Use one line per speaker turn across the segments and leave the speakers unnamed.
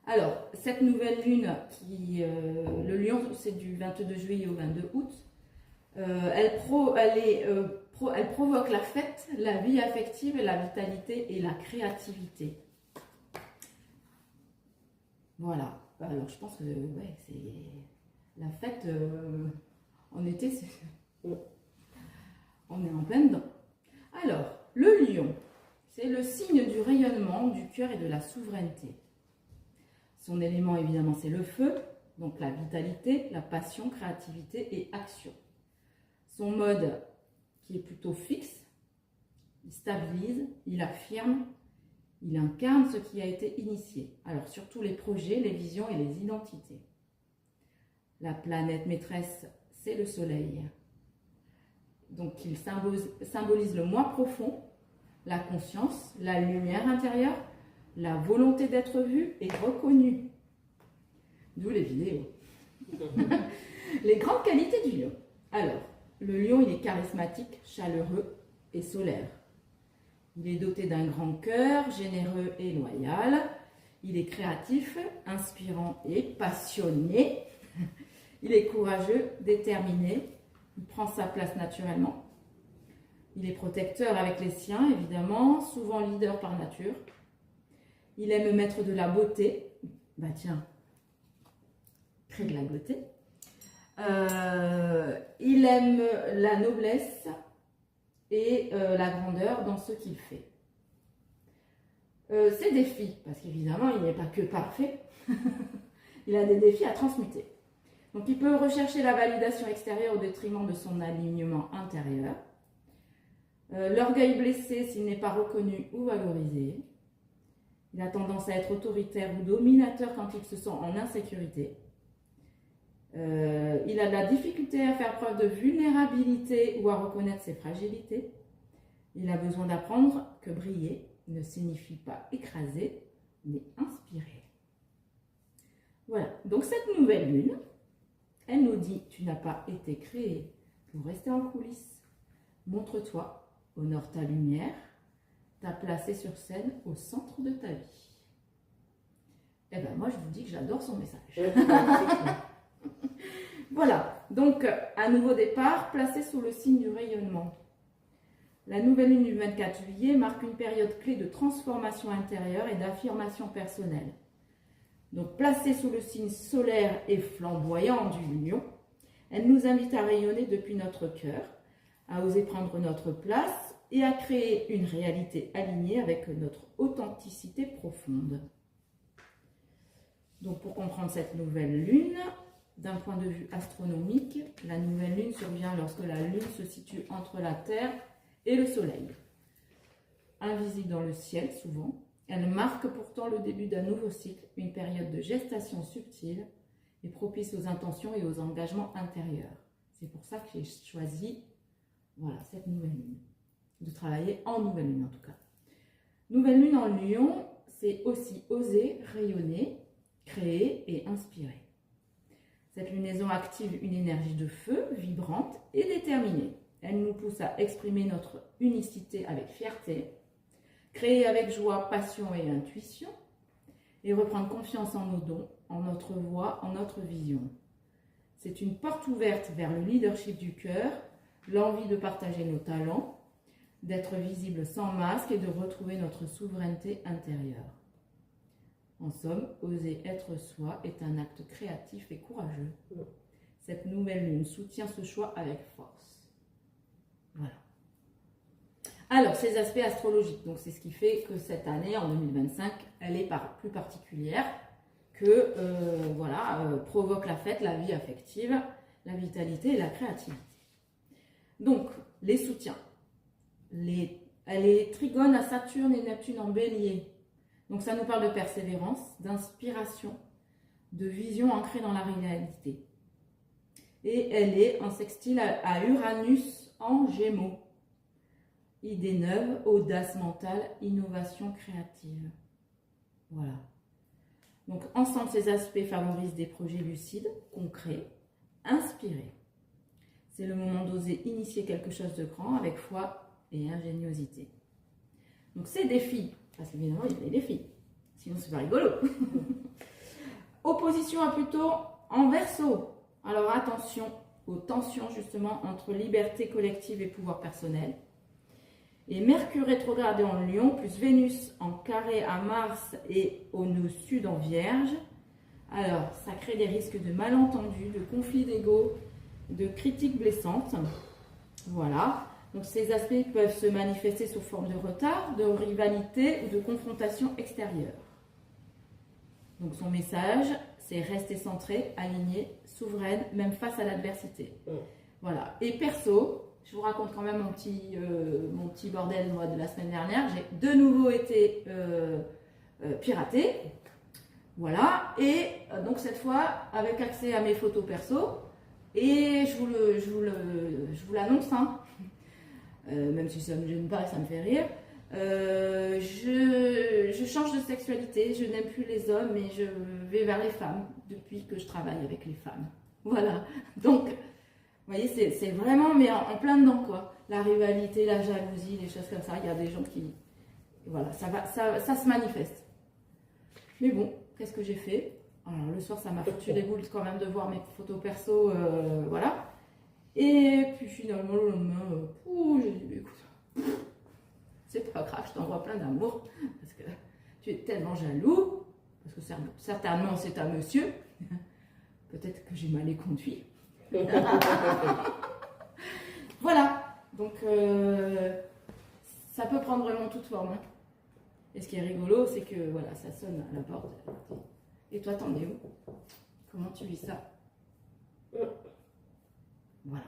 Alors, cette nouvelle lune, le lion, c'est du 22 juillet au 22 août, elle provoque la fête, la vie affective, la vitalité et la créativité. Voilà. Alors, je pense que ouais, c'est la fête en été, on est en plein dedans. Alors, le lion, c'est le signe du rayonnement, du cœur et de la souveraineté. Son élément, évidemment, c'est le feu, donc la vitalité, la passion, créativité et action. Son mode, qui est plutôt fixe, il stabilise, il affirme, il incarne ce qui a été initié. Alors, surtout les projets, les visions et les identités. La planète maîtresse, c'est le soleil. Donc, il symbolise le moi profond, la conscience, la lumière intérieure, la volonté d'être vu et reconnu. D'où les vidéos. Les grandes qualités du lion. Alors, le lion, il est charismatique, chaleureux et solaire. Il est doté d'un grand cœur, généreux et loyal. Il est créatif, inspirant et passionné. Il est courageux, déterminé. Il prend sa place naturellement. Il est protecteur avec les siens, évidemment, souvent leader par nature. Il aime mettre de la beauté. Bah tiens, crée de la beauté. Il aime la noblesse et la grandeur dans ce qu'il fait. Ses défis, parce qu'évidemment, il n'est pas que parfait. Il a des défis à transmuter. Donc, il peut rechercher la validation extérieure au détriment de son alignement intérieur. L'orgueil blessé s'il n'est pas reconnu ou valorisé. Il a tendance à être autoritaire ou dominateur quand il se sent en insécurité. Il a de la difficulté à faire preuve de vulnérabilité ou à reconnaître ses fragilités. Il a besoin d'apprendre que briller ne signifie pas écraser, mais inspirer. Voilà, donc cette nouvelle lune, elle nous dit « Tu n'as pas été créé pour rester en coulisses. Montre-toi, honore ta lumière, t'as placé sur scène au centre de ta vie. » Eh bien, moi, je vous dis que j'adore son message. Voilà, donc, un nouveau départ placé sous le signe du rayonnement. La nouvelle lune du 24 juillet marque une période clé de transformation intérieure et d'affirmation personnelle. Donc, placée sous le signe solaire et flamboyant du lion, elle nous invite à rayonner depuis notre cœur, à oser prendre notre place et à créer une réalité alignée avec notre authenticité profonde. Donc, pour comprendre cette nouvelle lune, d'un point de vue astronomique, la nouvelle lune survient lorsque la lune se situe entre la Terre et le Soleil. Invisible dans le ciel souvent, elle marque pourtant le début d'un nouveau cycle, une période de gestation subtile et propice aux intentions et aux engagements intérieurs. C'est pour ça que j'ai choisi cette nouvelle lune, de travailler en nouvelle lune en tout cas. Nouvelle lune en Lion, c'est aussi oser, rayonner, créer et inspirer. Cette lunaison active une énergie de feu, vibrante et déterminée. Elle nous pousse à exprimer notre unicité avec fierté, créer avec joie, passion et intuition, et reprendre confiance en nos dons, en notre voix, en notre vision. C'est une porte ouverte vers le leadership du cœur, l'envie de partager nos talents, d'être visible sans masque et de retrouver notre souveraineté intérieure. En somme, oser être soi est un acte créatif et courageux. Cette nouvelle lune soutient ce choix avec force. Voilà. Alors, ces aspects astrologiques, donc c'est ce qui fait que cette année, en 2025, elle est plus particulière, que provoque la fête, la vie affective, la vitalité et la créativité. Donc, les soutiens. Elle est trigone à Saturne et Neptune en bélier. Donc ça nous parle de persévérance, d'inspiration, de vision ancrée dans la réalité. Et elle est en sextile à Uranus en Gémeaux. Idée neuve, audace mentale, innovation créative. Voilà. Donc ensemble, ces aspects favorisent des projets lucides, concrets, inspirés. C'est le moment d'oser initier quelque chose de grand avec foi et ingéniosité. Donc ces défis, parce qu'évidemment il y a des défis, sinon c'est pas rigolo. Opposition à Pluton en Verseau. Alors attention aux tensions justement entre liberté collective et pouvoir personnel. Et Mercure rétrogradé en Lion, plus Vénus en carré à Mars et au nœud sud en Vierge. Alors, ça crée des risques de malentendus, de conflits d'ego, de critiques blessantes. Voilà. Donc, ces aspects peuvent se manifester sous forme de retard, de rivalité ou de confrontation extérieure. Donc, son message, c'est rester centré, aligné, souveraine, même face à l'adversité. Voilà. Et perso, je vous raconte quand même mon petit bordel moi, de la semaine dernière. J'ai de nouveau été piratée. Voilà. Et donc cette fois, avec accès à mes photos perso. Et je vous l'annonce, hein, même si ça me gêne pas et ça me fait rire. Je change de sexualité. Je n'aime plus les hommes, mais je vais vers les femmes depuis que je travaille avec les femmes. Voilà. Donc... Vous voyez, c'est vraiment, mais en plein dedans, quoi. La rivalité, la jalousie, les choses comme ça. Il y a des gens qui... Voilà, ça se manifeste. Mais bon, qu'est-ce que j'ai fait? Alors, le soir, ça m'a foutu les boules quand même de voir mes photos perso, voilà. Et puis finalement, le lendemain, j'ai dit, écoute, c'est pas grave, je t'envoie plein d'amour. Parce que tu es tellement jaloux. Parce que certainement, c'est un monsieur. Peut-être que j'ai mal conduit. Voilà, donc ça peut prendre vraiment toute forme. Hein. Et ce qui est rigolo, c'est que voilà, ça sonne à la porte. Et toi, t'en es où? Comment tu vis ça? Voilà.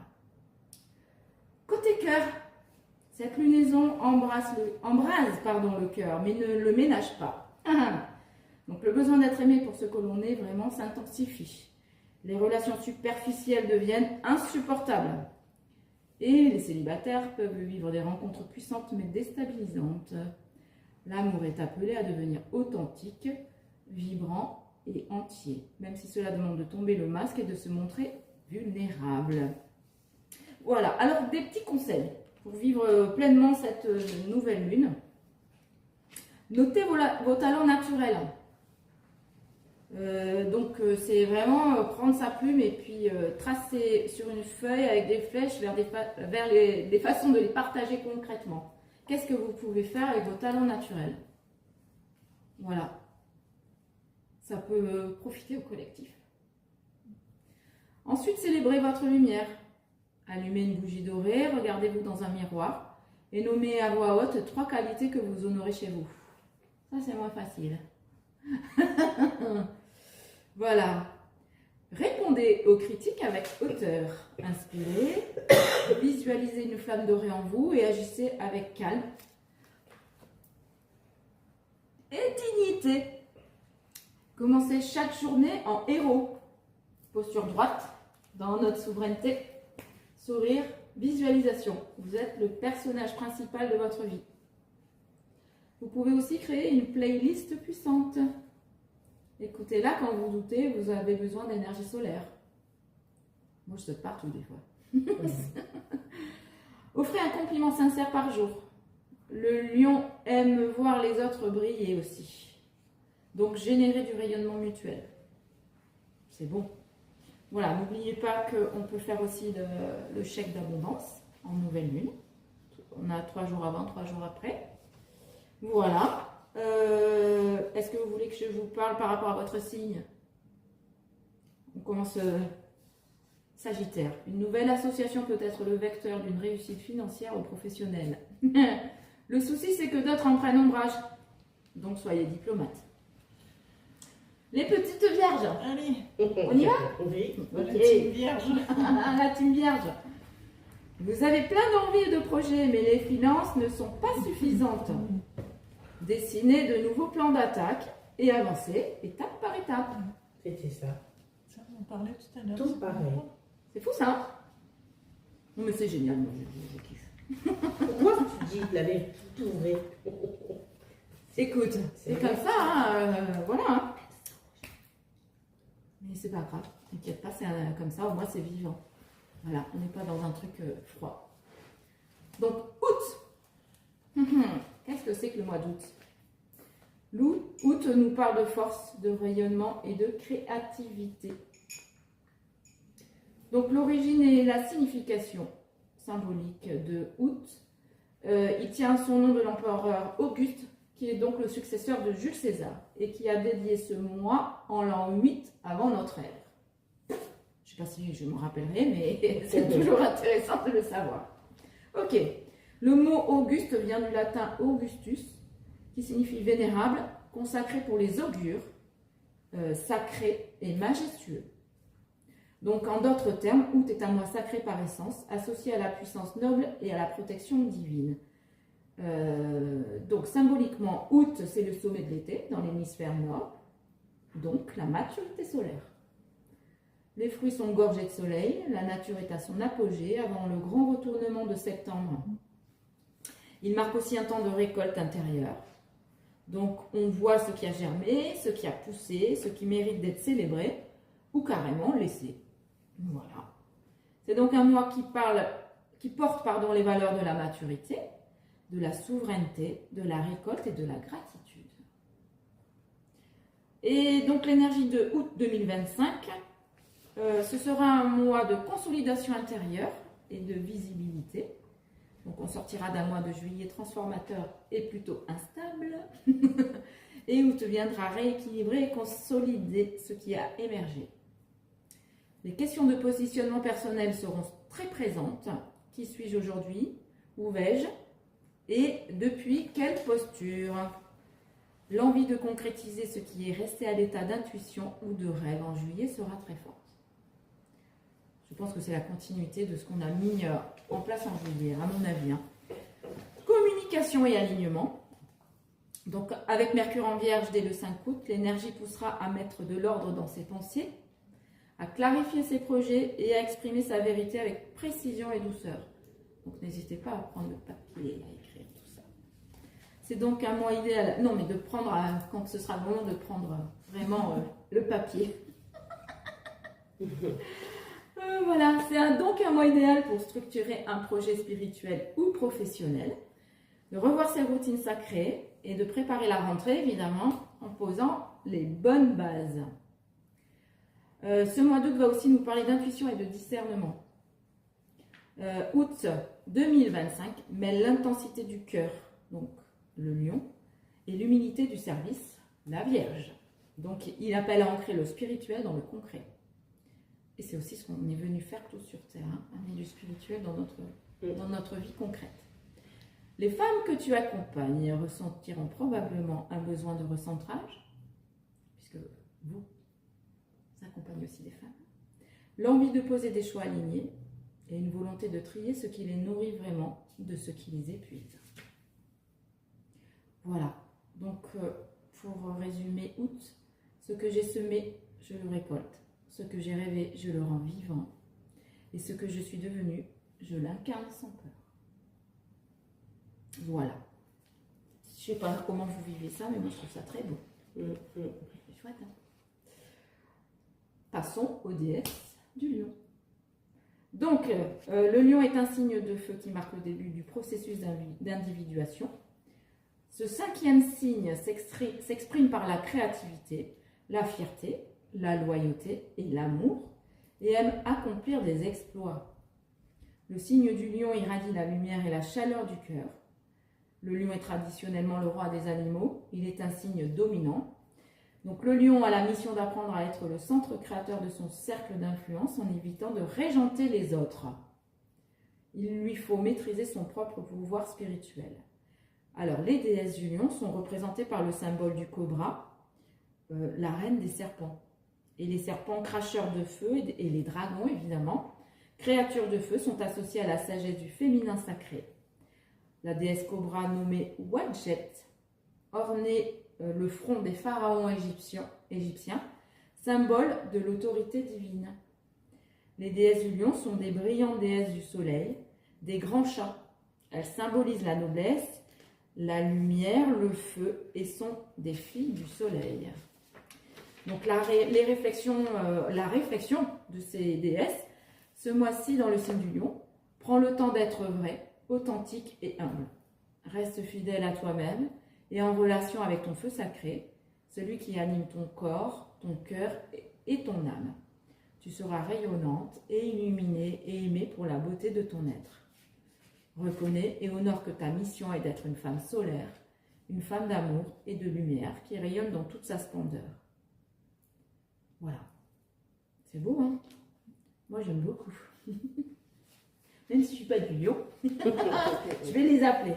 Côté cœur, cette lunaison embrase le cœur, mais ne le ménage pas. Donc le besoin d'être aimé pour ce que l'on est vraiment s'intensifie. Les relations superficielles deviennent insupportables. Et les célibataires peuvent vivre des rencontres puissantes mais déstabilisantes. L'amour est appelé à devenir authentique, vibrant et entier, même si cela demande de tomber le masque et de se montrer vulnérable. Voilà, alors des petits conseils pour vivre pleinement cette nouvelle lune. Notez vos talents naturels. Donc c'est vraiment prendre sa plume et puis tracer sur une feuille avec des flèches vers des façons de les partager concrètement. Qu'est-ce que vous pouvez faire avec vos talents naturels? Voilà. Ça peut profiter au collectif. Ensuite, célébrez votre lumière. Allumez une bougie dorée, regardez-vous dans un miroir et nommez à voix haute 3 qualités que vous honorez chez vous. Ça, c'est moins facile. Voilà. Répondez aux critiques avec hauteur. Inspirez, visualisez une flamme dorée en vous et agissez avec calme et dignité. Commencez chaque journée en héros. Posture droite, dans notre souveraineté. Sourire, visualisation. Vous êtes le personnage principal de votre vie. Vous pouvez aussi créer une playlist puissante. Écoutez-la quand vous doutez, vous avez besoin d'énergie solaire. Moi, je saute partout des fois. Offrez un compliment sincère par jour. Le lion aime voir les autres briller aussi. Donc, générez du rayonnement mutuel. C'est bon. Voilà, n'oubliez pas qu'on peut faire aussi le chèque d'abondance en nouvelle lune. On a 3 jours avant, 3 jours après. Voilà. Est-ce que vous voulez que je vous parle par rapport à votre signe? On commence Sagittaire. Une nouvelle association peut être le vecteur d'une réussite financière ou professionnelle. Le souci, c'est que d'autres en prennent ombrage. Donc, soyez diplomate. Les petites vierges.
Allez,
on y va?
Oui,
okay.
la team vierge.
La team vierge. Vous avez plein d'envies et de projets, mais les finances ne sont pas suffisantes. Dessinez de nouveaux plans d'attaque et avancez étape par étape.
C'était ça.
Ça, on parlait tout à l'heure.
Tout pareil.
C'est fou ça? Non mais c'est génial, moi je kiffe.
Pourquoi tu dis que l'avais tout ouvert?
Écoute, c'est comme ça, hein, voilà. Hein. Mais c'est pas grave, t'inquiète pas, c'est comme ça, au moins c'est vivant. Voilà, on n'est pas dans un truc froid. Donc, août. Qu'est-ce que c'est que le mois d'août? Août nous parle de force, de rayonnement et de créativité. Donc l'origine et la signification symbolique de août, il tient son nom de l'empereur Auguste, qui est donc le successeur de Jules César et qui a dédié ce mois en l'an 8 avant notre ère. Je ne sais pas si je me rappellerai, mais c'est toujours intéressant de le savoir. Ok, le mot Auguste vient du latin Augustus, qui signifie vénérable, consacré pour les augures, sacré et majestueux. Donc, en d'autres termes, août est un mois sacré par essence, associé à la puissance noble et à la protection divine. Donc, symboliquement, août, c'est le sommet de l'été dans l'hémisphère nord, donc la maturité solaire. Les fruits sont gorgés de soleil, la nature est à son apogée avant le grand retournement de septembre. Il marque aussi un temps de récolte intérieure. Donc, on voit ce qui a germé, ce qui a poussé, ce qui mérite d'être célébré ou carrément laissé. Voilà. C'est donc un mois qui porte les valeurs de la maturité, de la souveraineté, de la récolte et de la gratitude. Et donc l'énergie de août 2025, ce sera un mois de consolidation intérieure et de visibilité. Donc on sortira d'un mois de juillet transformateur et plutôt instable. Et août viendra rééquilibrer et consolider ce qui a émergé. Les questions de positionnement personnel seront très présentes. Qui suis-je aujourd'hui? Où vais-je? Et depuis quelle posture? L'envie de concrétiser ce qui est resté à l'état d'intuition ou de rêve en juillet sera très forte. Je pense que c'est la continuité de ce qu'on a mis en place en juillet, à mon avis. Communication et alignement. Donc, avec Mercure en Vierge dès le 5 août, l'énergie poussera à mettre de l'ordre dans ses pensées, à clarifier ses projets et à exprimer sa vérité avec précision et douceur. Donc, n'hésitez pas à prendre le papier et à écrire tout ça. C'est donc un mois idéal, non, mais de prendre, quand ce sera le moment de prendre vraiment le papier. Voilà, c'est donc un mois idéal pour structurer un projet spirituel ou professionnel, de revoir ses routines sacrées et de préparer la rentrée, évidemment, en posant les bonnes bases. Ce mois d'août va aussi nous parler d'intuition et de discernement. Août 2025 mêle l'intensité du cœur, donc le lion, et l'humilité du service, la Vierge. Donc il appelle à ancrer le spirituel dans le concret. Et c'est aussi ce qu'on est venu faire tous sur Terre, amener du spirituel dans notre vie concrète. Les femmes que tu accompagnes ressentiront probablement un besoin de recentrage, puisque vous accompagnez aussi des femmes, l'envie de poser des choix alignés et une volonté de trier ce qui les nourrit vraiment de ce qui les épuise. Voilà, donc pour résumer août, ce que j'ai semé, je le récolte. Ce que j'ai rêvé, je le rends vivant. Et ce que je suis devenue, je l'incarne sans peur. Voilà. Je ne sais pas comment vous vivez ça, mais moi je trouve ça très beau. C'est chouette, hein? Passons aux déesses du lion. Donc, le lion est un signe de feu qui marque le début du processus d'individuation. Ce 5e signe s'exprime par la créativité, la fierté, la loyauté et l'amour, et aime accomplir des exploits. Le signe du lion irradie la lumière et la chaleur du cœur. Le lion est traditionnellement le roi des animaux, il est un signe dominant. Donc le lion a la mission d'apprendre à être le centre créateur de son cercle d'influence en évitant de régenter les autres. Il lui faut maîtriser son propre pouvoir spirituel. Alors les déesses du lion sont représentées par le symbole du cobra, la reine des serpents. Et les serpents cracheurs de feu et les dragons, évidemment, créatures de feu, sont associés à la sagesse du féminin sacré. La déesse cobra nommée Wadjet ornait le front des pharaons égyptiens, symbole de l'autorité divine. Les déesses du lion sont des brillantes déesses du soleil, des grands chats. Elles symbolisent la noblesse, la lumière, le feu et sont des filles du soleil. Donc la réflexion de ces déesses, ce mois-ci dans le signe du lion, prend le temps d'être vrai, authentique et humble. Reste fidèle à toi-même et en relation avec ton feu sacré, celui qui anime ton corps, ton cœur et ton âme. Tu seras rayonnante et illuminée et aimée pour la beauté de ton être. Reconnais et honore que ta mission est d'être une femme solaire, une femme d'amour et de lumière qui rayonne dans toute sa splendeur. Voilà. C'est beau, hein? Moi, j'aime beaucoup. Même si je ne suis pas du lion, je vais les appeler.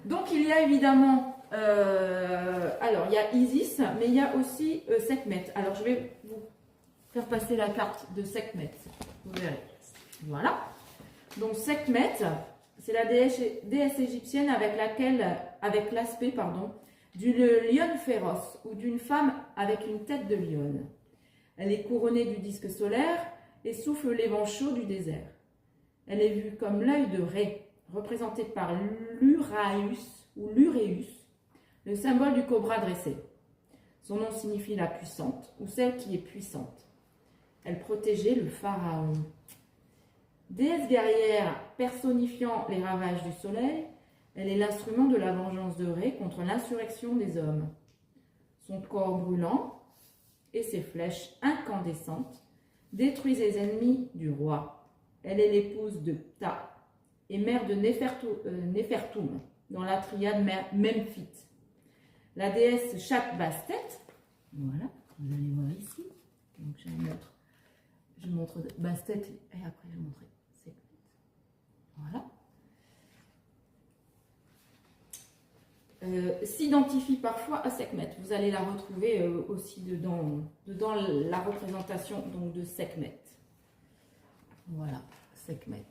Donc, il y a évidemment... alors, il y a Isis, mais il y a aussi Sekhmet. Alors, je vais vous faire passer la carte de Sekhmet. Vous verrez. Voilà. Donc, Sekhmet, c'est la déesse égyptienne avec l'aspect d'une lionne féroce ou d'une femme avec une tête de lionne. Elle est couronnée du disque solaire et souffle les vents chauds du désert. Elle est vue comme l'œil de Ré, représenté par l'Uræus ou l'Uréus, le symbole du cobra dressé. Son nom signifie la puissante ou celle qui est puissante. Elle protégeait le pharaon. Déesse guerrière personnifiant les ravages du soleil, elle est l'instrument de la vengeance de Ré contre l'insurrection des hommes. Son corps brûlant et ses flèches incandescentes détruisent les ennemis du roi. Elle est l'épouse de Ptah et mère de Néfertum dans la triade memphite. La déesse Shakbastet, voilà, vous allez voir ici. Donc je montre Bastet et après je montrerai Sekhmet. Voilà. S'identifie parfois à Sekhmet. Vous allez la retrouver aussi dedans la représentation donc, de Sekhmet. Voilà, Sekhmet.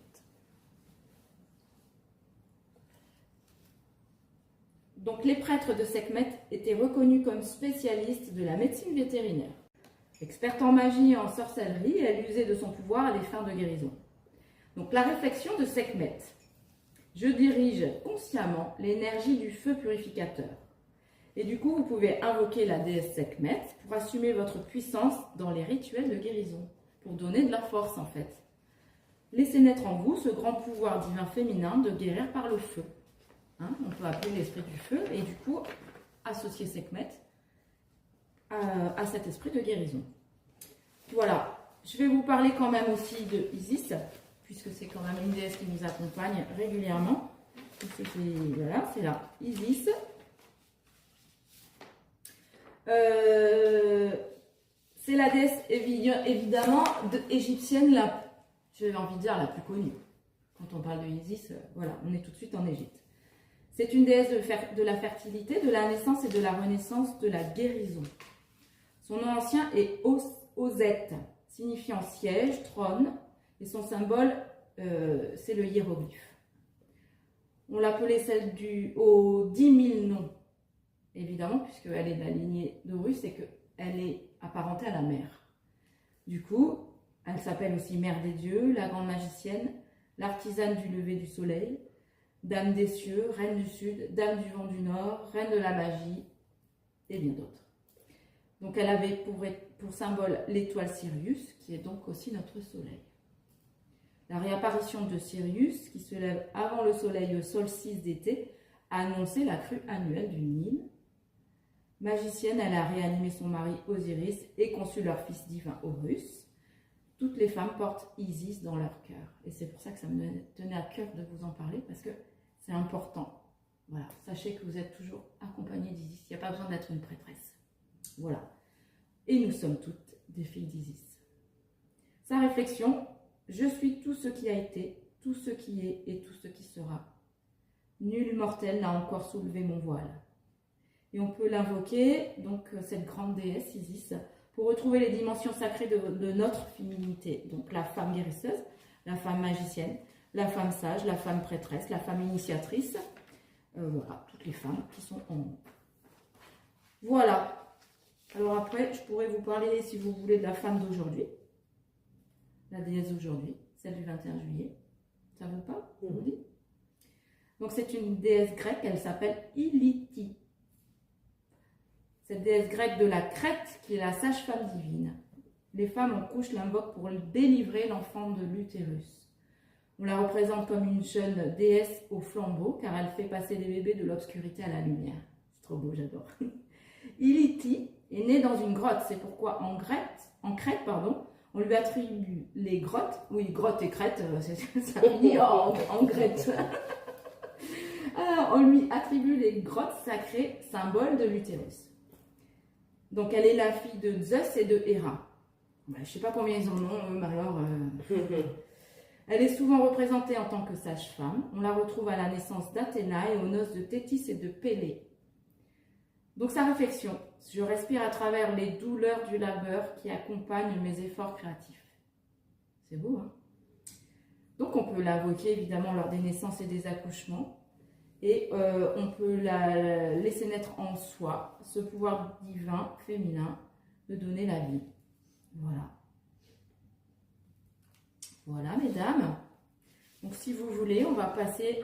Donc les prêtres de Sekhmet étaient reconnus comme spécialistes de la médecine vétérinaire. Experte en magie et en sorcellerie, elle usait de son pouvoir à des fins de guérison. Donc la réflexion de Sekhmet. Je dirige consciemment l'énergie du feu purificateur. Et du coup, vous pouvez invoquer la déesse Sekhmet pour assumer votre puissance dans les rituels de guérison, pour donner de la force en fait. Laissez naître en vous ce grand pouvoir divin féminin de guérir par le feu. Hein, on peut appeler l'esprit du feu et du coup associer Sekhmet à cet esprit de guérison. Voilà, je vais vous parler quand même aussi de Isis, puisque c'est quand même une déesse qui nous accompagne régulièrement. Voilà, c'est là, Isis. C'est la déesse évidemment égyptienne, j'ai envie de dire la plus connue. Quand on parle de Isis, voilà, on est tout de suite en Égypte. C'est une déesse de la fertilité, de la naissance et de la renaissance, de la guérison. Son nom ancien est Osette, signifiant siège, trône, et son symbole, c'est le hiéroglyphe. On l'appelait celle aux 10 000 noms, évidemment, puisqu'elle est de la lignée d'Horus et qu'elle est apparentée à la mer. Du coup, elle s'appelle aussi Mère des dieux, la grande magicienne, l'artisane du lever du soleil, Dame des cieux, Reine du sud, Dame du vent du nord, Reine de la magie, et bien d'autres. Donc elle avait pour symbole l'étoile Sirius, qui est donc aussi notre soleil. La réapparition de Sirius, qui se lève avant le soleil au solstice d'été, a annoncé la crue annuelle du Nil. Magicienne, elle a réanimé son mari Osiris et conçu leur fils divin Horus. Toutes les femmes portent Isis dans leur cœur. Et c'est pour ça que ça me tenait à cœur de vous en parler, parce que c'est important. Voilà, sachez que vous êtes toujours accompagnés d'Isis. Il n'y a pas besoin d'être une prêtresse. Voilà. Et nous sommes toutes des filles d'Isis. Sa réflexion, je suis tout ce qui a été, tout ce qui est et tout ce qui sera. Nul mortel n'a encore soulevé mon voile. Et on peut l'invoquer, donc cette grande déesse Isis, pour retrouver les dimensions sacrées de notre féminité. Donc la femme guérisseuse, la femme magicienne, la femme sage, la femme prêtresse, la femme initiatrice. Voilà, toutes les femmes qui sont en nous. Voilà. Alors après, je pourrais vous parler, si vous voulez, de la femme d'aujourd'hui. La déesse d'aujourd'hui, celle du 21 juillet. Ça vous parle? Vous dit? Donc c'est une déesse grecque, elle s'appelle Iliti. Cette déesse grecque de la Crète qui est la sage-femme divine. Les femmes en couche l'invoquent pour délivrer l'enfant de l'utérus. On la représente comme une jeune déesse au flambeau car elle fait passer les bébés de l'obscurité à la lumière. trop beau, j'adore. Iliti est né dans une grotte. C'est pourquoi en Crète, on lui attribue les grottes. Oui, grotte et crête, ça finit en Grète. Alors, on lui attribue les grottes sacrées, symbole de l'utérus. Donc, elle est la fille de Zeus et de Héra. Je ne sais pas combien ils en ont, Marie-Laure. Elle est souvent représentée en tant que sage-femme. On la retrouve à la naissance d'Athéna et aux noces de Thétis et de Pélée. Donc, sa réflexion. Je respire à travers les douleurs du labeur qui accompagnent mes efforts créatifs. C'est beau, hein? Donc, on peut l'invoquer évidemment lors des naissances et des accouchements. Et on peut la laisser naître en soi, ce pouvoir divin, féminin, de donner la vie. Voilà. Voilà, mesdames. Donc, si vous voulez, on va passer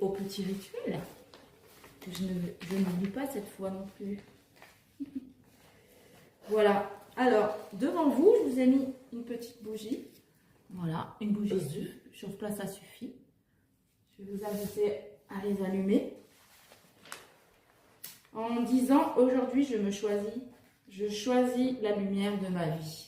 au petit rituel. Je n'oublie pas cette fois non plus. Voilà. Alors, devant vous, je vous ai mis une petite bougie. Voilà, une bougie chauffe-plat, ça suffit. Je vais vous inviter à les allumer. En disant, aujourd'hui, je choisis la lumière de ma vie.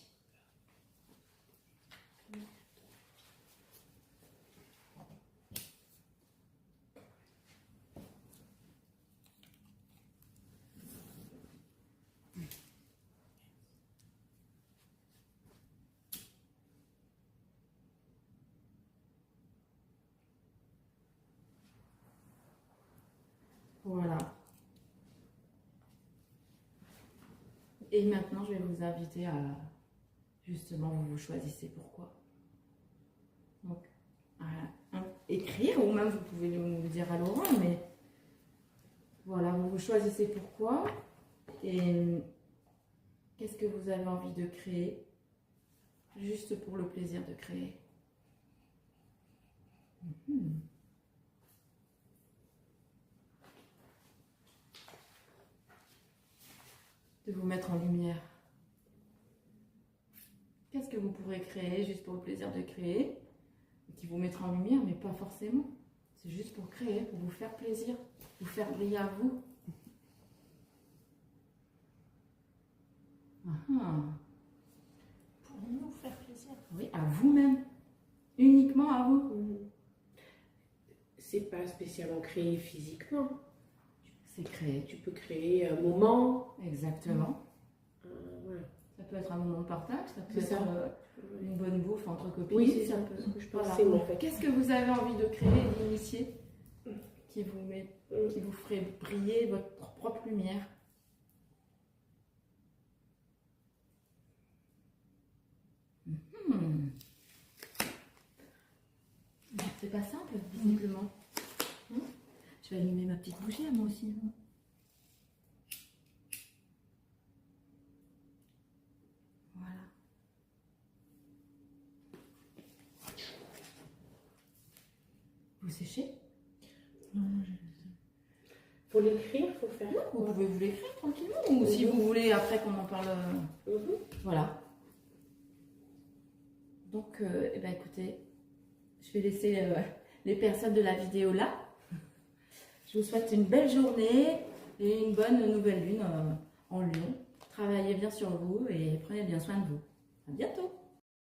Voilà. Et maintenant, je vais vous inviter à, justement, vous choisissez pourquoi. Donc, à écrire, ou même vous pouvez nous dire à l'oral, mais voilà, vous choisissez pourquoi et qu'est-ce que vous avez envie de créer, juste pour le plaisir de créer. De vous mettre en lumière. Qu'est-ce que vous pourrez créer juste pour le plaisir de créer, qui vous mettra en lumière, mais pas forcément. C'est juste pour créer, pour vous faire plaisir, vous faire briller à vous.
Pour nous faire plaisir.
Oui, à vous-même. Uniquement à vous.
C'est pas spécialement créé physiquement.
C'est créer.
Tu peux créer un moment.
Exactement.
Voilà.
Ça peut être un moment de partage, ça peut
C'est
être
ça.
une bonne bouffe entre copines.
Oui, c'est ça un peu ce que je pensais.
Voilà.
En fait.
Qu'est-ce que vous avez envie de créer, d'initier, qui vous ferait briller votre propre lumière? C'est pas simple, visiblement. Je vais allumer ma petite bougie à moi aussi. Voilà. Vous séchez?
Non,
Faut l'écrire, faut faire.
Vous pouvez vous l'écrire tranquillement, ou si vous voulez après qu'on en parle. Voilà. Donc, écoutez, je vais laisser les personnes de la vidéo là. Je vous souhaite une belle journée et une bonne nouvelle lune en Lion. Travaillez bien sur vous et prenez bien soin de vous. À bientôt.